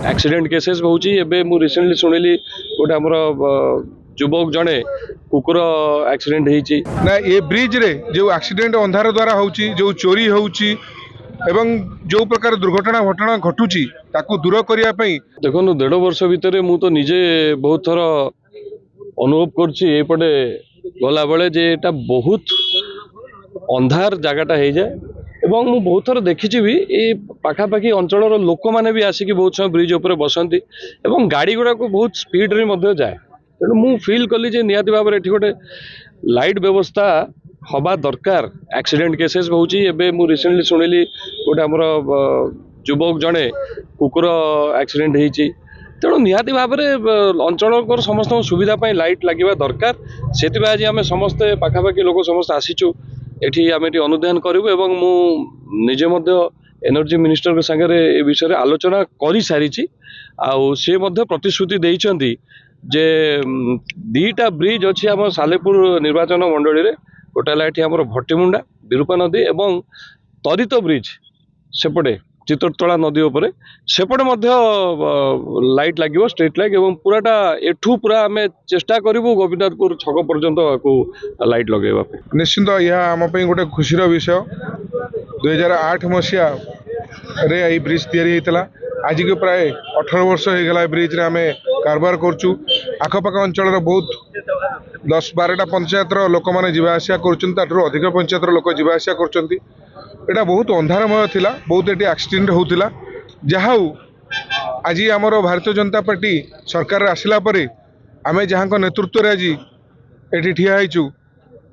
accident cases होची एबे मु रिसेंटली सुनिली गोटे हमर युवक जड़े कुकुर एक्सीडेंट होती ना ये ब्रिज रे जो एक्सीडेंट अंधार द्वारा होची जो चोरी होची एवं जो प्रकार दुर्घटना घटना घटुची ताकू दूर करिया पई देखो 1.5 वर्ष भितर मु तो निजे बहुत थर अनुभव करछि एपटे गला बेले जे एटा बहुत अंधार जगहटा हो जाए एवं मु बहुत थर देखी भी ये पाखापाखि अंचल लोक मैंने भी आसिक बहुत समय ब्रिज उपर बसती एवं गाड़ी गुड़ा को बहुत स्पीड रे जाए तेणु मु फील कली जे निहाती भाव में गोटे लाइट व्यवस्था हवा दरकार एक्सीडेंट केसेस होची एबे मु रिसेंटली सुनिली गोटे हमर युवक जड़े कुकुर एक्सीडेंट होती तेणु निहाती भाव में अंचल समस्त सुविधा लाइट लगे दरकार से आज आम समस्ते पाखापाखि लोक समस्त आसीचु एठी आम ये अनुधान करूँ एवं मु निजे एनर्जी मिनिस्टर सागरे ए विषय में आलोचना कर सारी आउ सी प्रतिश्रुति देइछंती जे 2टा ब्रिज अच्छी आम सालेपुर निर्वाचन मंडली रे गोटे है आम भट्टीमुंडा विरूपा नदी एवं तरित ब्रिज सेपटे चितरतला नदी उपरे सेपटे लाइट लगे स्ट्रीट लाइट एवं पूराटा एठू पूरा आम चेष्टा करूँ गोपीनाथपुर छक पर्यंत लाइट लगेवा निश्चिंत यह आम गोटे खुशीर विषय 2008 मसीहा रे यही ब्रिज तैयारी होता आज के प्राय 18 वर्ष हो गला ब्रिज रे आम कारबार करचु आखपाख अंचल बहुत 10-12टा पंचायत लोक मैंने जावासिया कर अधिक पंचायत लोक जावासिया कर बहुत अंधारमय थिला बहुत ये एक्सीडेंट होता जहाँ आज आमर भारतीय जनता पार्टी सरकार आसला परे आम जहाँ नेतृत्व रे आज ये ठिया होइचु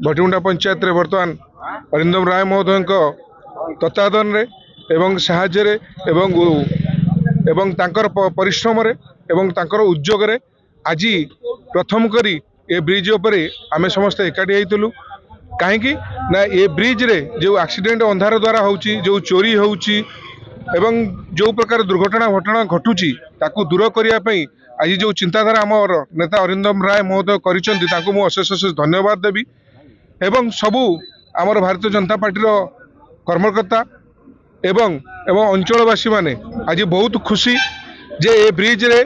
भट्टीमुंडा पंचायत रे बर्तमान अरिंदम राय महोदय तत्वाधान रे एवं साहाय्य रे एवं तांकर परिश्रम रे एवं तांकर उद्योग रे आज प्रथम करी ए ब्रिज उपरे आमे समस्त एकाठी होइतलु कहीं ना ये ब्रिज रे जो एक्सीडेंट अंधार द्वारा होची जो चोरी होची एवं जो प्रकार दुर्घटना घटना घटुची ताकू दूर करिया पई आज जो चिंताधारा आमर नेता अरिंदम राय महोदय करिसंती ताकू मु अशेष अशेष धन्यवाद देवी एवं सबू आमर भारतीय जनता पार्टी कर्मकर्ता एवं अंचलवासी माने आज बहुत खुशी जे ए ब्रिज रे